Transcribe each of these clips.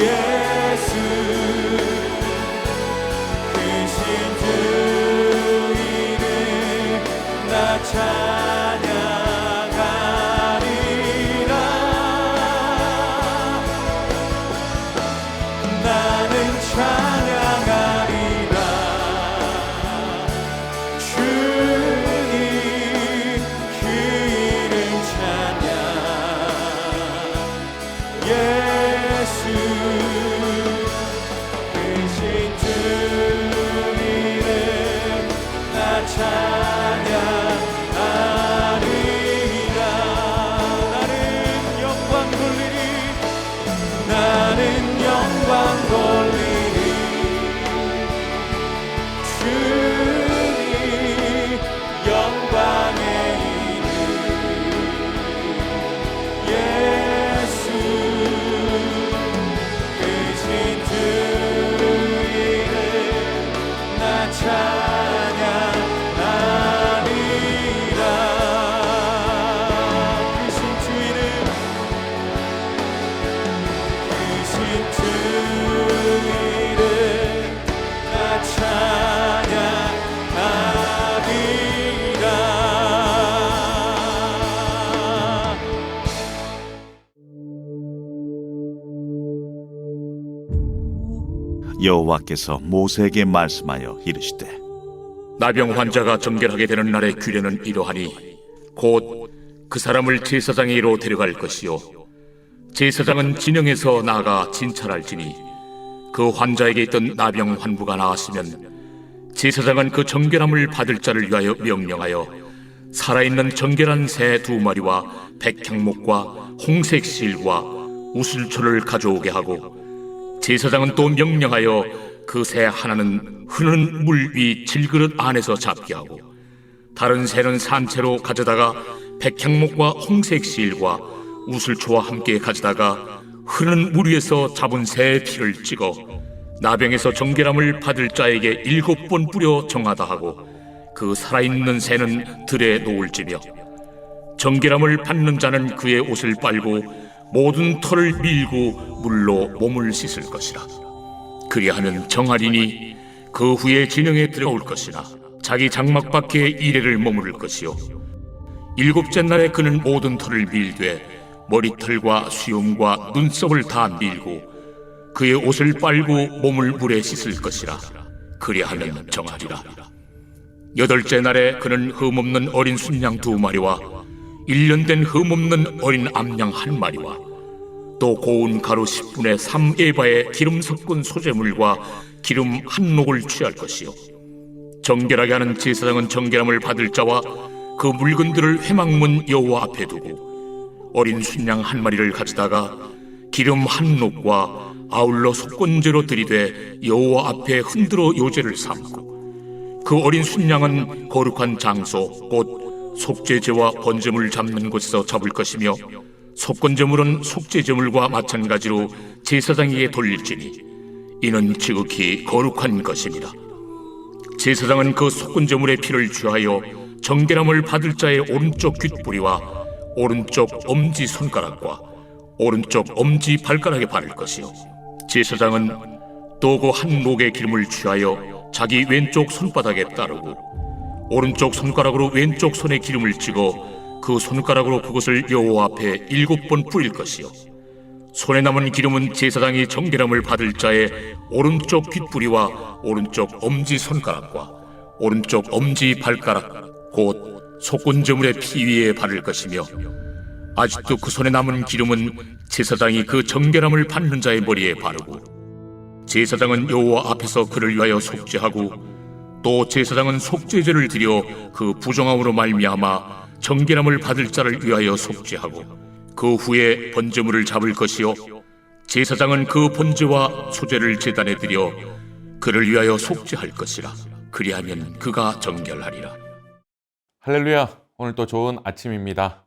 예수 크신 주 이름 나 찬양하리라. 나는 찬양하리라. 주님 그 이름 찬양. 예수 크신 주 이름 나 찬양하리라. 나는 영광 돌리리. 나는 영광 돌리리. 주님 영광의 이름. 예수 크신 주 이름 나 찬양하리라. 크신 주 이름 크신 주 이름 나 찬양하리라. 여호와께서 모세에게 말씀하여 이르시되 나병 환자가 정결하게 되는 날의 규례는 이러하니 곧 그 사람을 제사장에게로 데려갈 것이요 제사장은 진영에서 나아가 진찰할지니 그 환자에게 있던 나병 환부가 나았으면 제사장은 그 정결함을 받을 자를 위하여 명령하여 살아있는 정결한 새 2마리와 백향목과 홍색 실과 우슬초를 가져오게 하고 제사장은 또 명령하여 그 새 하나는 흐르는 물 위 질그릇 안에서 잡게 하고 다른 새는 산채로 가져다가 백향목과 홍색 실과 우슬초와 함께 가져다가 흐르는 물 위에서 잡은 새의 피를 찍어 나병에서 정결함을 받을 자에게 7번 뿌려 정하다 하고 그 살아있는 새는 들에 놓을지며 정결함을 받는 자는 그의 옷을 빨고 모든 털을 밀고 물로 몸을 씻을 것이라. 그리하면 정하리니 그 후에 진영에 들어올 것이나 자기 장막 밖에 이레를 머무를 것이요 7째 날에 그는 모든 털을 밀되 머리털과 수염과 눈썹을 다 밀고 그의 옷을 빨고 몸을 물에 씻을 것이라. 그리하면 정하리라. 8째 날에 그는 흠없는 어린 순양 2마리와 1년 된 흠없는 어린 암양 1마리와 또 고운 가루 10분의 3에바의 기름 섞은 소재물과 기름 1녹을 취할 것이요 정결하게 하는 제사장은 정결함을 받을 자와 그 물건들을 회막문 여호와 앞에 두고 어린 순양 1마리를 가져다가 기름 1녹과 아울러 속건제로 들이되 여호와 앞에 흔들어 요제를 삼고 그 어린 순양은 거룩한 장소 곧 속죄제와 번제물 잡는 곳에서 잡을 것이며 속건제물은 속죄제물과 마찬가지로 제사장에게 돌릴지니 이는 지극히 거룩한 것입니다. 제사장은 그 속건제물의 피를 취하여 정결함을 받을 자의 오른쪽 귓뿌리와 오른쪽 엄지손가락과 오른쪽 엄지발가락에 바를 것이요 제사장은 또 그 한 녹의 기름을 취하여 자기 왼쪽 손바닥에 따르고 오른쪽 손가락으로 왼쪽 손에 기름을 찍어 그 손가락으로 그것을 여호와 앞에 7번 뿌릴 것이요 손에 남은 기름은 제사장이 정결함을 받을 자의 오른쪽 귓뿌리와 오른쪽 엄지손가락과 오른쪽 엄지발가락 곧 속건제물의 피 위에 바를 것이며 아직도 그 손에 남은 기름은 제사장이 그 정결함을 받는 자의 머리에 바르고 제사장은 여호와 앞에서 그를 위하여 속죄하고 또 제사장은 속죄제를 드려 그 부정함으로 말미암아 정결함을 받을 자를 위하여 속죄하고 그 후에 번제물을 잡을 것이요 제사장은 그 번제와 소제를 제단에 드려 그를 위하여 속죄할 것이라. 그리하면 그가 정결하리라. 할렐루야. 오늘 또 좋은 아침입니다.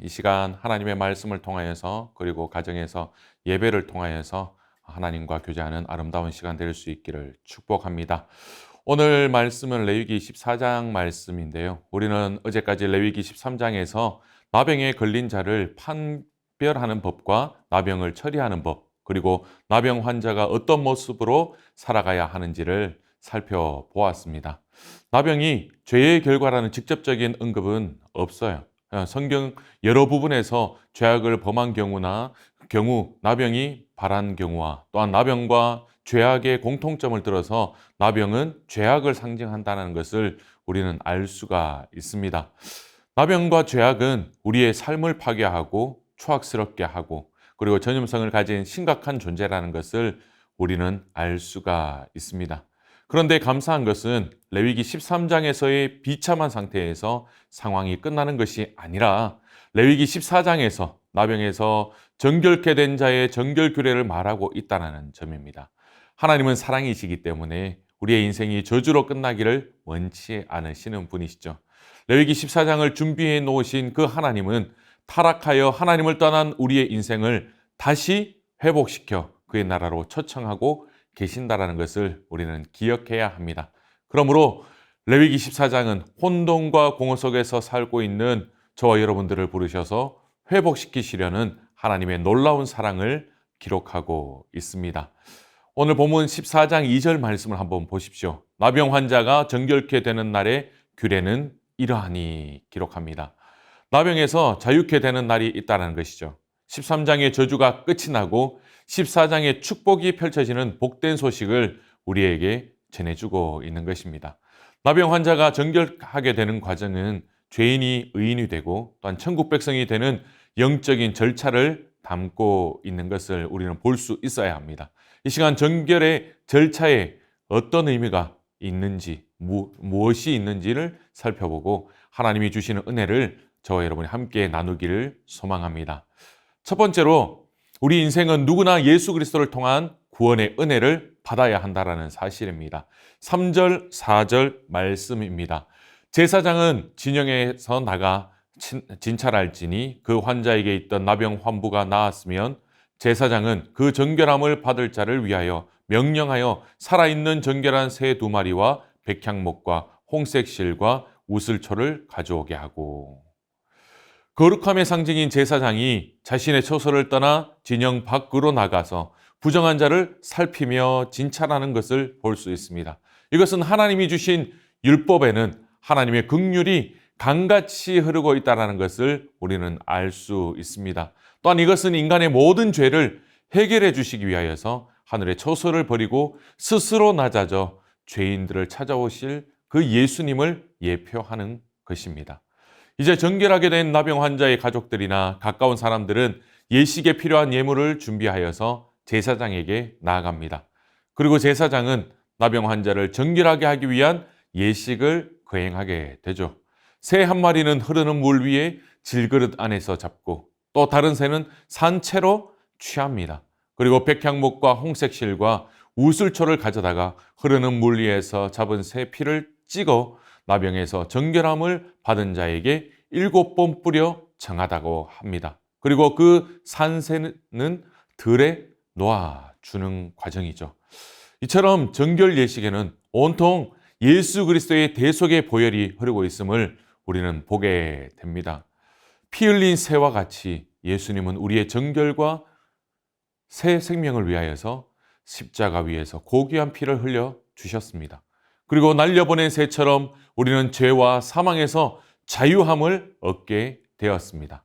이 시간 하나님의 말씀을 통하여서 그리고 가정에서 예배를 통하여서 하나님과 교제하는 아름다운 시간 될 수 있기를 축복합니다. 오늘 말씀은 레위기 14장 말씀인데요. 우리는 어제까지 레위기 13장에서 나병에 걸린 자를 판별하는 법과 나병을 처리하는 법, 그리고 나병 환자가 어떤 모습으로 살아가야 하는지를 살펴보았습니다. 나병이 죄의 결과라는 직접적인 언급은 없어요. 성경 여러 부분에서 죄악을 범한 경우 나병이 발한 경우와 또한 나병과 죄악의 공통점을 들어서 나병은 죄악을 상징한다는 것을 우리는 알 수가 있습니다. 나병과 죄악은 우리의 삶을 파괴하고 추악스럽게 하고 그리고 전염성을 가진 심각한 존재라는 것을 우리는 알 수가 있습니다. 그런데 감사한 것은 레위기 13장에서의 비참한 상태에서 상황이 끝나는 것이 아니라 레위기 14장에서 나병에서 정결케 된 자의 정결 규례를 말하고 있다는 점입니다. 하나님은 사랑이시기 때문에 우리의 인생이 저주로 끝나기를 원치 않으시는 분이시죠. 레위기 14장을 준비해 놓으신 그 하나님은 타락하여 하나님을 떠난 우리의 인생을 다시 회복시켜 그의 나라로 초청하고 계신다라는 것을 우리는 기억해야 합니다. 그러므로 레위기 14장은 혼돈과 공허 속에서 살고 있는 저와 여러분들을 부르셔서 회복시키시려는 하나님의 놀라운 사랑을 기록하고 있습니다. 오늘 본문 14장 2절 말씀을 한번 보십시오. 나병 환자가 정결케 되는 날의 규례는 이러하니 기록합니다. 나병에서 자유케 되는 날이 있다는 것이죠. 13장의 저주가 끝이 나고 14장의 축복이 펼쳐지는 복된 소식을 우리에게 전해주고 있는 것입니다. 나병 환자가 정결하게 되는 과정은 죄인이 의인이 되고 또한 천국 백성이 되는 영적인 절차를 담고 있는 것을 우리는 볼 수 있어야 합니다. 이 시간 정결의 절차에 어떤 의미가 있는지, 무엇이 있는지를 살펴보고 하나님이 주시는 은혜를 저와 여러분이 함께 나누기를 소망합니다. 첫 번째로 우리 인생은 누구나 예수 그리스도를 통한 구원의 은혜를 받아야 한다는 사실입니다. 3절, 4절 말씀입니다. 제사장은 진영에서 나가 진찰할지니 그 환자에게 있던 나병 환부가 나았으면 제사장은 그 정결함을 받을 자를 위하여 명령하여 살아있는 정결한 새 2마리와 백향목과 홍색 실과 우슬초를 가져오게 하고 거룩함의 상징인 제사장이 자신의 처소를 떠나 진영 밖으로 나가서 부정한 자를 살피며 진찰하는 것을 볼 수 있습니다. 이것은 하나님이 주신 율법에는 하나님의 긍휼이 강같이 흐르고 있다는 것을 우리는 알 수 있습니다. 또한 이것은 인간의 모든 죄를 해결해 주시기 위하여서 하늘의 처소를 버리고 스스로 낮아져 죄인들을 찾아오실 그 예수님을 예표하는 것입니다. 이제 정결하게 된 나병 환자의 가족들이나 가까운 사람들은 예식에 필요한 예물을 준비하여서 제사장에게 나아갑니다. 그리고 제사장은 나병 환자를 정결하게 하기 위한 예식을 거행하게 되죠. 새 한 마리는 흐르는 물 위에 질그릇 안에서 잡고 또 다른 새는 산채로 취합니다. 그리고 백향목과 홍색실과 우슬초를 가져다가 흐르는 물 위에서 잡은 새 피를 찍어 나병에서 정결함을 받은 자에게 7번 뿌려 정하다고 합니다. 그리고 그 산새는 들에 놓아주는 과정이죠. 이처럼 정결 예식에는 온통 예수 그리스도의 대속의 보혈이 흐르고 있음을 우리는 보게 됩니다. 피 흘린 새와 같이 예수님은 우리의 정결과 새 생명을 위하여서 십자가 위에서 고귀한 피를 흘려 주셨습니다. 그리고 날려보낸 새처럼 우리는 죄와 사망에서 자유함을 얻게 되었습니다.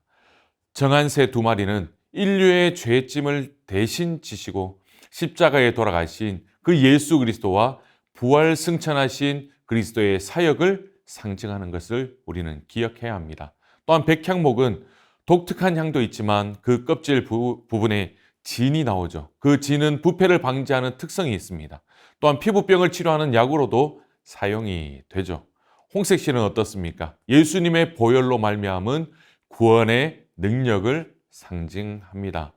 정한 새 2마리는 인류의 죄짐을 대신 지시고 십자가에 돌아가신 그 예수 그리스도와 부활 승천하신 그리스도의 사역을 상징하는 것을 우리는 기억해야 합니다. 또한 백향목은 독특한 향도 있지만 그 껍질 부분에 진이 나오죠. 그 진은 부패를 방지하는 특성이 있습니다. 또한 피부병을 치료하는 약으로도 사용이 되죠. 홍색실은 어떻습니까? 예수님의 보혈로 말미암은 구원의 능력을 상징합니다.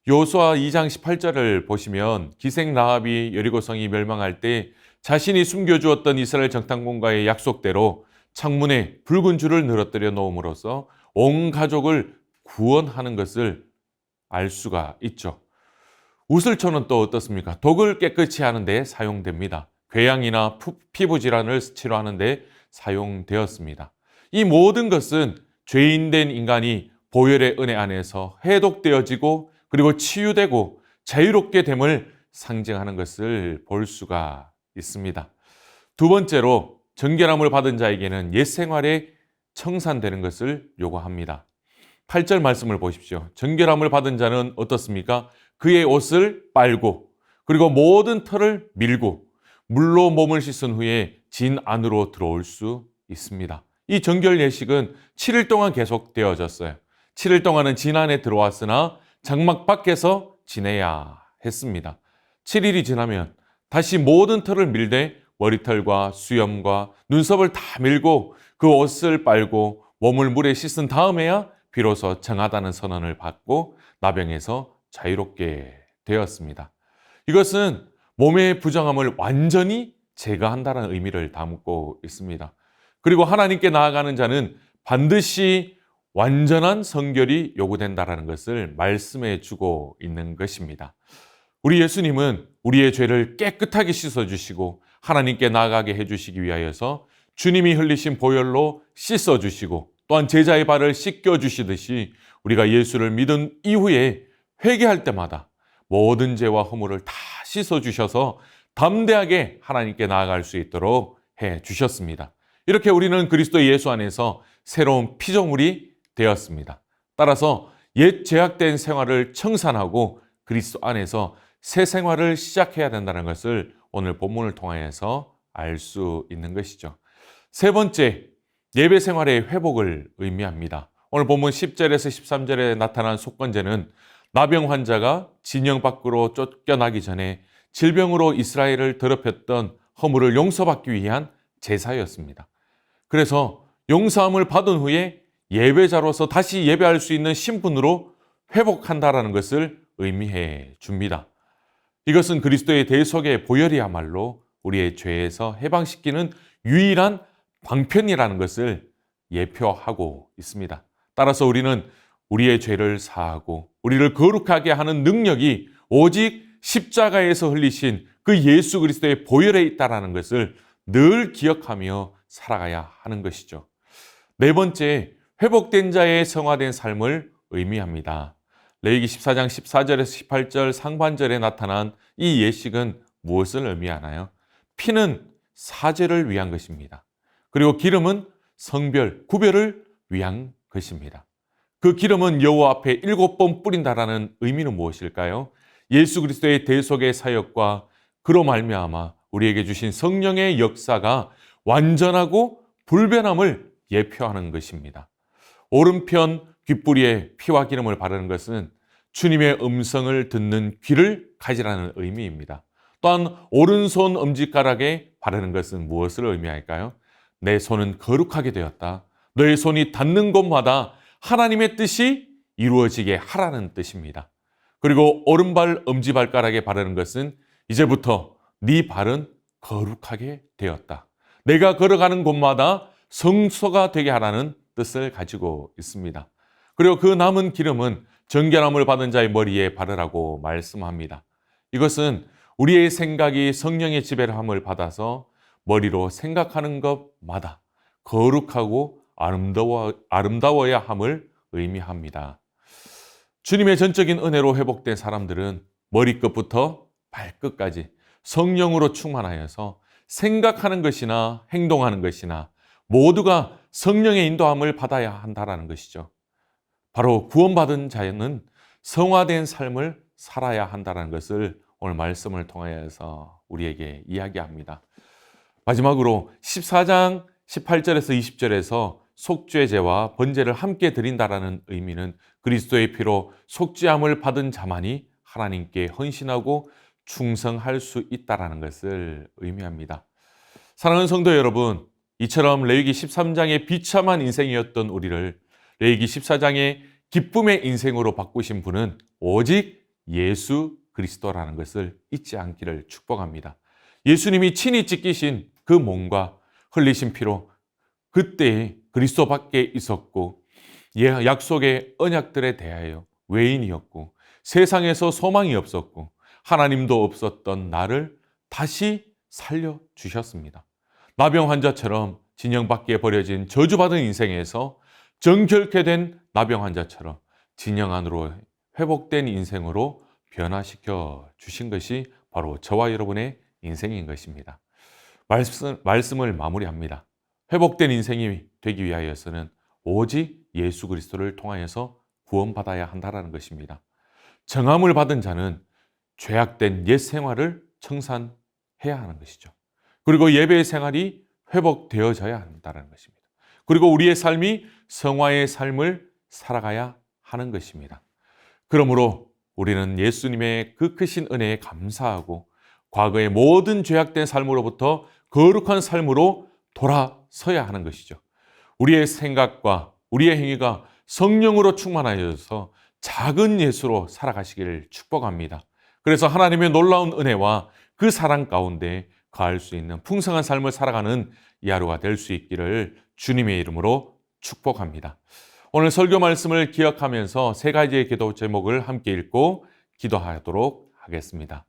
여호수아 2장 18절을 보시면 기생 라합이 여리고성이 멸망할 때 자신이 숨겨주었던 이스라엘 정탐꾼과의 약속대로 창문에 붉은 줄을 늘어뜨려 놓음으로써 온 가족을 구원하는 것을 알 수가 있죠. 우슬초는 또 어떻습니까? 독을 깨끗이 하는 데 사용됩니다. 궤양이나 피부 질환을 치료하는 데 사용되었습니다. 이 모든 것은 죄인된 인간이 보혈의 은혜 안에서 해독되어지고 그리고 치유되고 자유롭게 됨을 상징하는 것을 볼 수가 있습니다. 두 번째로 정결함을 받은 자에게는 옛 생활에 청산되는 것을 요구합니다. 8절 말씀을 보십시오. 정결함을 받은 자는 어떻습니까? 그의 옷을 빨고 그리고 모든 털을 밀고 물로 몸을 씻은 후에 진 안으로 들어올 수 있습니다. 이 정결 예식은 7일 동안 계속되어졌어요. 7일 동안은 진 안에 들어왔으나 장막 밖에서 지내야 했습니다. 7일이 지나면 다시 모든 털을 밀되 머리털과 수염과 눈썹을 다 밀고 그 옷을 빨고 몸을 물에 씻은 다음에야 비로소 정하다는 선언을 받고 나병에서 자유롭게 되었습니다. 이것은 몸의 부정함을 완전히 제거한다는 의미를 담고 있습니다. 그리고 하나님께 나아가는 자는 반드시 완전한 성결이 요구된다는 것을 말씀해 주고 있는 것입니다. 우리 예수님은 우리의 죄를 깨끗하게 씻어주시고 하나님께 나아가게 해주시기 위하여서 주님이 흘리신 보혈로 씻어주시고 또한 제자의 발을 씻겨주시듯이 우리가 예수를 믿은 이후에 회개할 때마다 모든 죄와 허물을 다 씻어주셔서 담대하게 하나님께 나아갈 수 있도록 해주셨습니다. 이렇게 우리는 그리스도 예수 안에서 새로운 피조물이 되었습니다. 따라서 옛 죄악된 생활을 청산하고 그리스도 안에서 새 생활을 시작해야 된다는 것을 오늘 본문을 통하여서 알 수 있는 것이죠. 세 번째, 예배 생활의 회복을 의미합니다. 오늘 본문 10절에서 13절에 나타난 속건제는 나병 환자가 진영 밖으로 쫓겨나기 전에 질병으로 이스라엘을 더럽혔던 허물을 용서받기 위한 제사였습니다. 그래서 용서함을 받은 후에 예배자로서 다시 예배할 수 있는 신분으로 회복한다라는 것을 의미해 줍니다. 이것은 그리스도의 대속의 보혈이야말로 우리의 죄에서 해방시키는 유일한 방편이라는 것을 예표하고 있습니다. 따라서 우리는 우리의 죄를 사하고 우리를 거룩하게 하는 능력이 오직 십자가에서 흘리신 그 예수 그리스도의 보혈에 있다는 것을 늘 기억하며 살아가야 하는 것이죠. 네 번째, 회복된 자의 성화된 삶을 의미합니다. 레위기 14장 14절에서 18절 상반절에 나타난 이 예식은 무엇을 의미하나요? 피는 사죄를 위한 것입니다. 그리고 기름은 성별, 구별을 위한 것입니다. 그 기름은 여호와 앞에 7번 뿌린다라는 의미는 무엇일까요? 예수 그리스도의 대속의 사역과 그로 말미암아 우리에게 주신 성령의 역사가 완전하고 불변함을 예표하는 것입니다. 오른편 귓부리에 피와 기름을 바르는 것은 주님의 음성을 듣는 귀를 가지라는 의미입니다. 또한 오른손 엄지가락에 바르는 것은 무엇을 의미할까요? 내 손은 거룩하게 되었다. 너의 손이 닿는 곳마다 하나님의 뜻이 이루어지게 하라는 뜻입니다. 그리고 오른발 엄지발가락에 바르는 것은 이제부터 네 발은 거룩하게 되었다. 내가 걸어가는 곳마다 성소가 되게 하라는 뜻을 가지고 있습니다. 그리고 그 남은 기름은 정결함을 받은 자의 머리에 바르라고 말씀합니다. 이것은 우리의 생각이 성령의 지배함을 받아서 머리로 생각하는 것마다 거룩하고 아름다워야 함을 의미합니다. 주님의 전적인 은혜로 회복된 사람들은 머리끝부터 발끝까지 성령으로 충만하여서 생각하는 것이나 행동하는 것이나 모두가 성령의 인도함을 받아야 한다는 것이죠. 바로 구원받은 자는 성화된 삶을 살아야 한다는 것을 오늘 말씀을 통하여서 우리에게 이야기합니다. 마지막으로 14장 18절에서 20절에서 속죄제와 번제를 함께 드린다라는 의미는 그리스도의 피로 속죄함을 받은 자만이 하나님께 헌신하고 충성할 수 있다라는 것을 의미합니다. 사랑하는 성도 여러분, 이처럼 레위기 13장의 비참한 인생이었던 우리를 레위기 14장의 기쁨의 인생으로 바꾸신 분은 오직 예수 그리스도라는 것을 잊지 않기를 축복합니다. 예수님이 친히 찢기신 그 몸과 흘리신 피로 그때에 그리스도밖에 있었고 약속의 언약들에 대하여 외인이었고 세상에서 소망이 없었고 하나님도 없었던 나를 다시 살려주셨습니다. 나병 환자처럼 진영 밖에 버려진 저주받은 인생에서 정결케 된 나병 환자처럼 진영 안으로 회복된 인생으로 변화시켜 주신 것이 바로 저와 여러분의 인생인 것입니다. 말씀을 마무리합니다. 회복된 인생이 되기 위하여서는 오직 예수 그리스도를 통하여서 구원받아야 한다는 것입니다. 정함을 받은 자는 죄악된 옛 생활을 청산해야 하는 것이죠. 그리고 예배 생활이 회복되어져야 한다는 것입니다. 그리고 우리의 삶이 성화의 삶을 살아가야 하는 것입니다. 그러므로 우리는 예수님의 그 크신 은혜에 감사하고 과거의 모든 죄악된 삶으로부터 거룩한 삶으로 돌아서야 하는 것이죠. 우리의 생각과 우리의 행위가 성령으로 충만하여서 작은 예수로 살아가시기를 축복합니다. 그래서 하나님의 놀라운 은혜와 그 사랑 가운데 거할 수 있는 풍성한 삶을 살아가는 이 하루가 될 수 있기를 주님의 이름으로 축복합니다. 오늘 설교 말씀을 기억하면서 세 가지의 기도 제목을 함께 읽고 기도하도록 하겠습니다.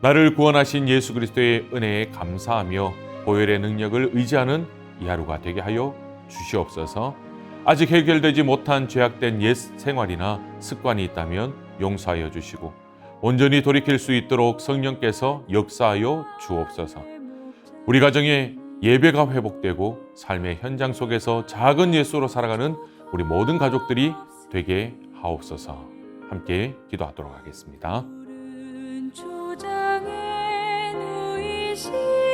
나를 구원하신 예수 그리스도의 은혜에 감사하며 보혈의 능력을 의지하는 이 하루가 되게 하여 주시옵소서. 아직 해결되지 못한 죄악된 옛 생활이나 습관이 있다면 용서하여 주시고 온전히 돌이킬 수 있도록 성령께서 역사하여 주옵소서. 우리 가정에 예배가 회복되고 삶의 현장 속에서 작은 예수로 살아가는 우리 모든 가족들이 되게 하옵소서. 함께 기도하도록 하겠습니다. 초장에 누이신